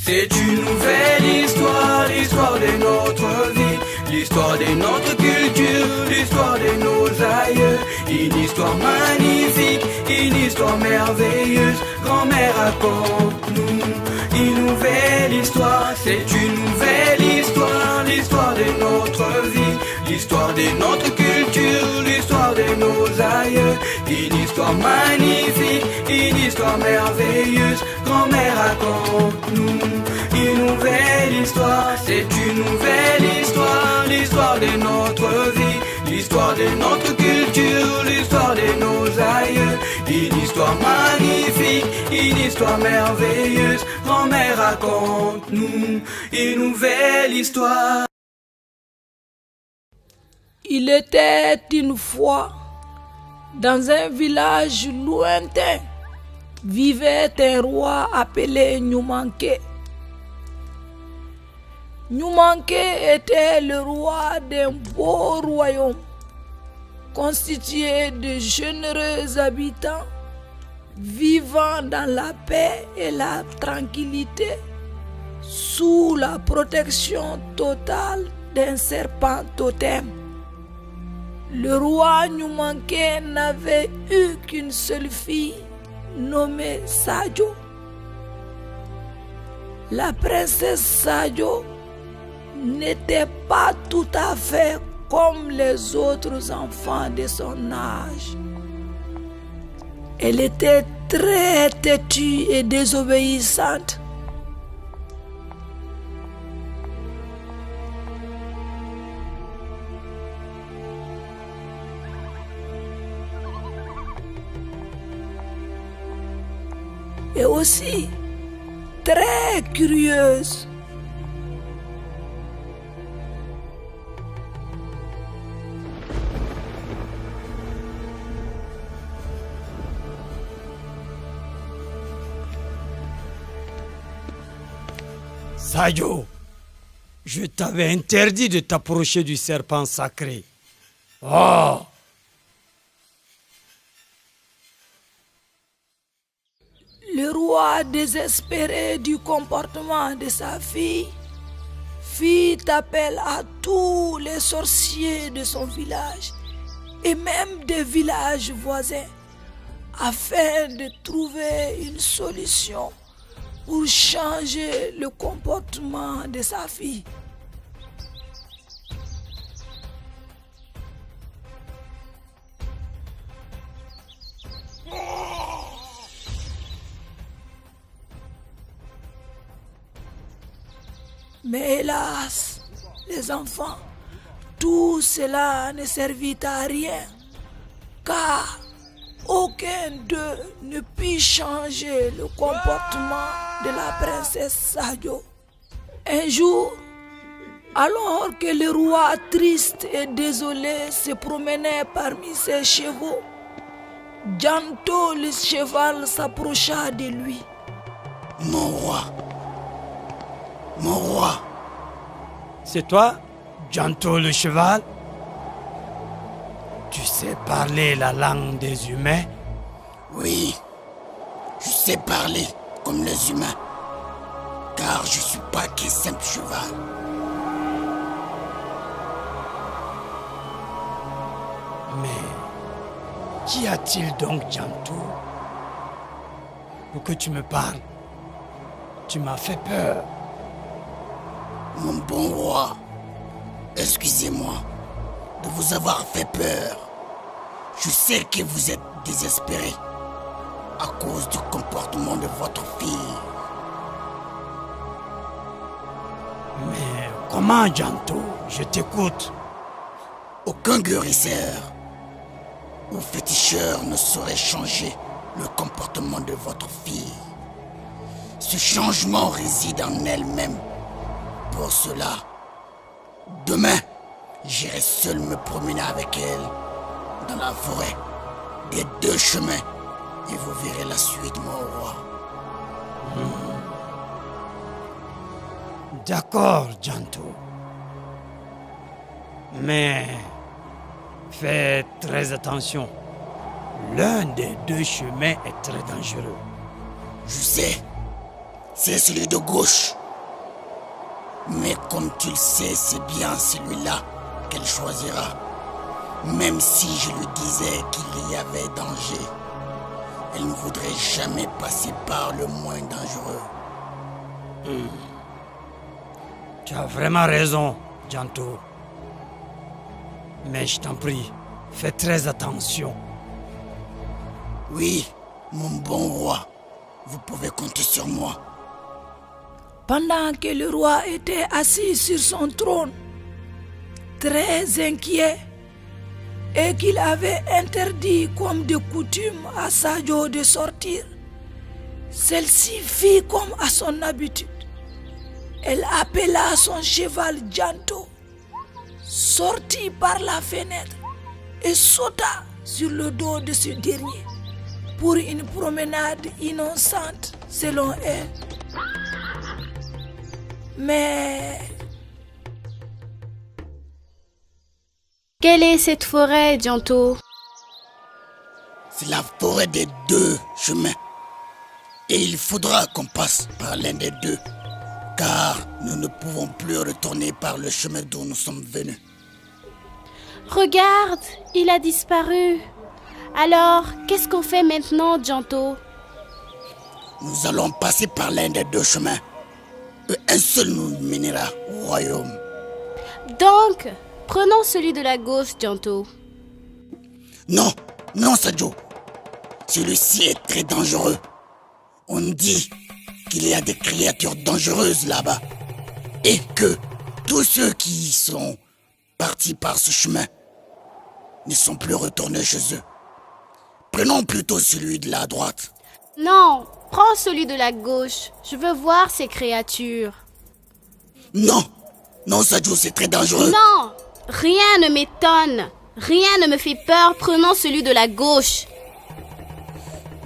C'est une nouvelle histoire, l'histoire de notre vie, l'histoire de notre culture, l'histoire de nos aïeux. Une histoire magnifique, une histoire merveilleuse. Grand-mère, raconte-nous une nouvelle histoire. C'est une nouvelle histoire, l'histoire de notre vie, l'histoire de notre culture, l'histoire de nos aïeux. Une histoire magnifique, une histoire merveilleuse. Grand-mère, raconte-nous une nouvelle histoire. C'est une nouvelle histoire, l'histoire de notre vie, l'histoire de notre culture, l'histoire de nos aïeux. Une histoire magnifique, une histoire merveilleuse. Grand-mère, raconte-nous une nouvelle histoire. Il était une fois, dans un village lointain, vivait un roi appelé Nyumanke. Nyumanke était le roi d'un beau royaume, constitué de généreux habitants, vivant dans la paix et la tranquillité, sous la protection totale d'un serpent totem. Le roi Nyumanke n'avait eu qu'une seule fille, nommée Sajo. La princesse Sajo n'était pas tout à fait comme les autres enfants de son âge. Elle était très têtue et désobéissante. Et aussi très curieuse. Sajo, je t'avais interdit de t'approcher du serpent sacré. Oh! Le roi, désespéré du comportement de sa fille, fit appel à tous les sorciers de son village et même des villages voisins afin de trouver une solution pour changer le comportement de sa fille. Mais hélas, les enfants, tout cela ne servit à rien, car aucun d'eux ne put changer le comportement de la princesse Sajo. Un jour, alors que le roi triste et désolé se promenait parmi ses chevaux, Janto le cheval s'approcha de lui. Mon roi, C'est toi, Janto le cheval? Tu sais parler la langue des humains? Oui, je sais parler comme les humains, car je suis pas qu'un simple cheval. Mais qu'y a-t-il donc, Janto? Pour que tu me parles, tu m'as fait peur. Mon bon roi, excusez-moi de vous avoir fait peur. Je sais que vous êtes désespéré à cause du comportement de votre fille. Mais comment, Janto? Je t'écoute. Aucun guérisseur ou féticheur ne saurait changer le comportement de votre fille. Ce changement réside en elle-même. Pour cela, demain, j'irai seul me promener avec elle dans la forêt des deux chemins et vous verrez la suite, mon roi. D'accord, Janto. Mais fais très attention. L'un des deux chemins est très dangereux. Je sais, c'est celui de gauche. Mais comme tu le sais, c'est bien celui-là qu'elle choisira. Même si je lui disais qu'il y avait danger, elle ne voudrait jamais passer par le moins dangereux. Tu as vraiment raison, Janto. Mais je t'en prie, fais très attention. Oui, mon bon roi, vous pouvez compter sur moi. Pendant que le roi était assis sur son trône, très inquiet, et qu'il avait interdit comme de coutume à Sadio de sortir, celle-ci fit comme à son habitude. Elle appela son cheval Janto, sortit par la fenêtre et sauta sur le dos de ce dernier pour une promenade innocente selon elle. Mais quelle est cette forêt, Janto? C'est la forêt des deux chemins. Et il faudra qu'on passe par l'un des deux, car nous ne pouvons plus retourner par le chemin dont nous sommes venus. Regarde, il a disparu. Alors, qu'est-ce qu'on fait maintenant, Janto? Nous allons passer par l'un des deux chemins. Un seul nous mènera au royaume. Donc, prenons celui de la gauche, Janto. Non, non, Sadio. Celui-ci est très dangereux. On dit qu'il y a des créatures dangereuses là-bas. Et que tous ceux qui sont partis par ce chemin ne sont plus retournés chez eux. Prenons plutôt celui de la droite. Non, prends celui de la gauche. Je veux voir ces créatures. Non, non, Sadio, c'est très dangereux. Non, rien ne m'étonne. Rien ne me fait peur. Prenons celui de la gauche.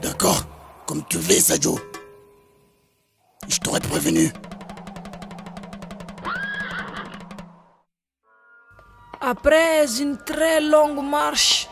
D'accord, comme tu veux, Sadio. Je t'aurais prévenu. après une très longue marche,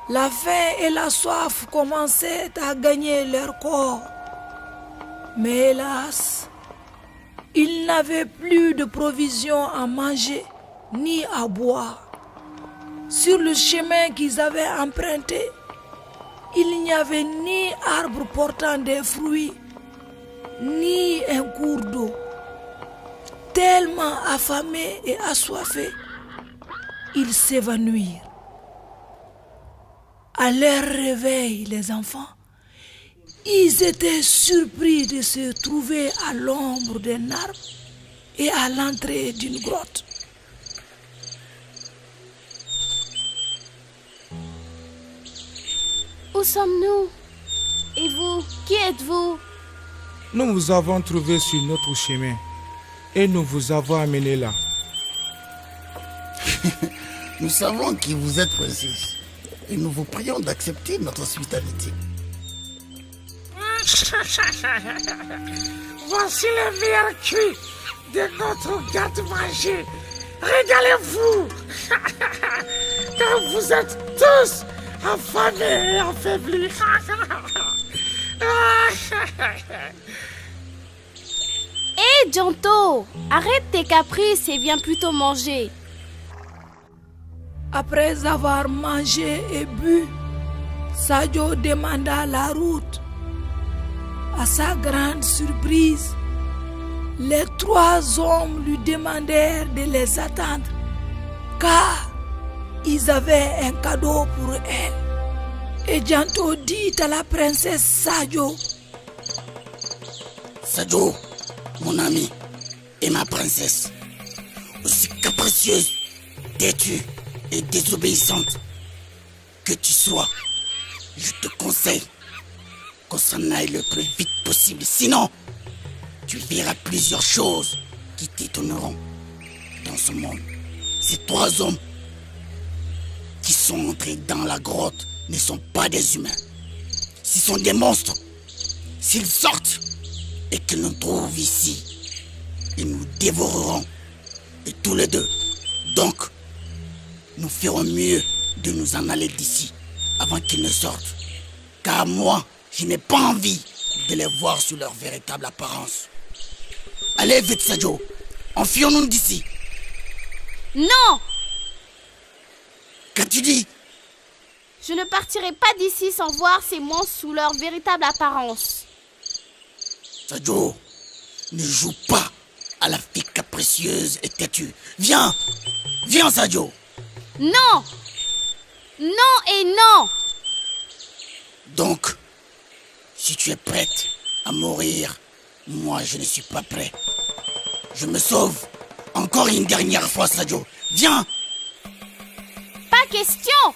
la faim et la soif commençaient à gagner leur corps. Mais hélas, ils n'avaient plus de provisions à manger ni à boire. Sur le chemin qu'ils avaient emprunté, il n'y avait ni arbre portant des fruits, ni un cours d'eau. Tellement affamés et assoiffés, ils s'évanouirent. À leur réveil, les enfants, ils étaient surpris de se trouver à l'ombre d'un arbre et à l'entrée d'une grotte. Où sommes-nous? Et vous, qui êtes-vous? Nous vous avons trouvé sur notre chemin et nous vous avons amené là. Nous savons qui vous êtes, princesse, et nous vous prions d'accepter notre hospitalité. Voici le meilleur cuit de notre garde-manger. Régalez-vous, car vous êtes tous affamés et affaiblis. Hé, Janto, arrête tes caprices et viens plutôt manger. Après avoir mangé et bu, Sadio demanda la route. À sa grande surprise, les trois hommes lui demandèrent de les attendre, car ils avaient un cadeau pour elle. Et Janto dit à la princesse Sadio: Sadio, mon ami et ma princesse, aussi capricieuse, têtue et désobéissante que tu sois, je te conseille qu'on s'en aille le plus vite possible. Sinon, tu verras plusieurs choses qui t'étonneront dans ce monde. Ces trois hommes qui sont entrés dans la grotte ne sont pas des humains. Ce sont des monstres. S'ils sortent et qu'ils nous trouvent ici, ils nous dévoreront, et tous les deux. Donc, nous ferons mieux de nous en aller d'ici avant qu'ils ne sortent. Car moi, je n'ai pas envie de les voir sous leur véritable apparence. Allez vite, Sadio. Enfuons-nous d'ici. Non! Qu'as-tu dit? Je ne partirai pas d'ici sans voir ces monstres sous leur véritable apparence. Sadio, ne joue pas à la fille capricieuse et têtue. Viens! Viens, Sadio! Non! Non et non! Donc, si tu es prête à mourir, moi je ne suis pas prêt. Je me sauve. Encore une dernière fois, Sadio. Viens! Pas question!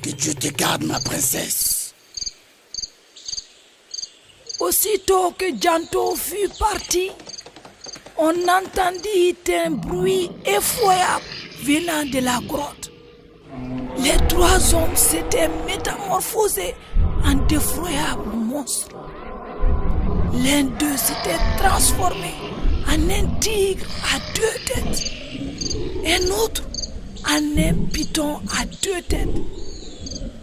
Que Dieu te garde, ma princesse. Aussitôt que Janto fut parti, on entendit un bruit effroyable venant de la grotte. Les 3 hommes s'étaient métamorphosés en d'effroyables monstres. L'un d'eux s'était transformé en un tigre à 2 têtes. Un autre en un python à 2 têtes.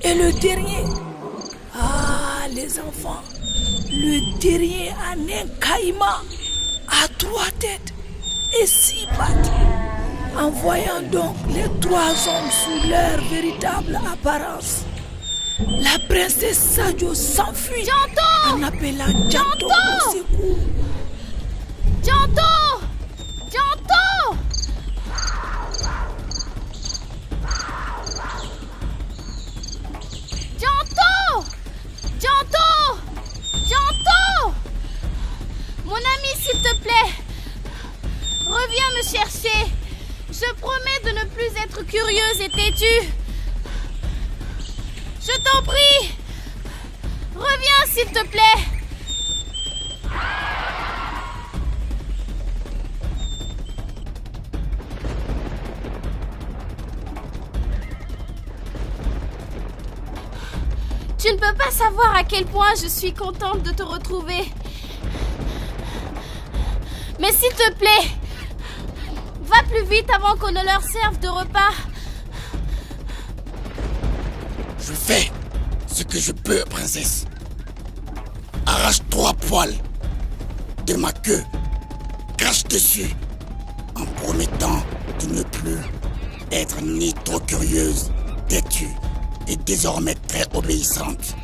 Et le dernier, les enfants, le dernier en un caïman à 3 têtes et 6 pattes. En voyant donc les 3 hommes sous leur véritable apparence, la princesse Sadio s'enfuit en appelant Janto au secours. Janto! Janto! Janto! Janto! Janto! Mon ami, s'il te plaît, reviens me chercher. Je promets de ne plus être curieuse et têtue. Je t'en prie. Reviens, s'il te plaît. Tu ne peux pas savoir à quel point je suis contente de te retrouver. Mais s'il te plaît, va plus vite avant qu'on ne leur serve de repas. Je fais ce que je peux, princesse. Arrache 3 poils de ma queue. Crache dessus en promettant de ne plus être ni trop curieuse, têtue et désormais très obéissante.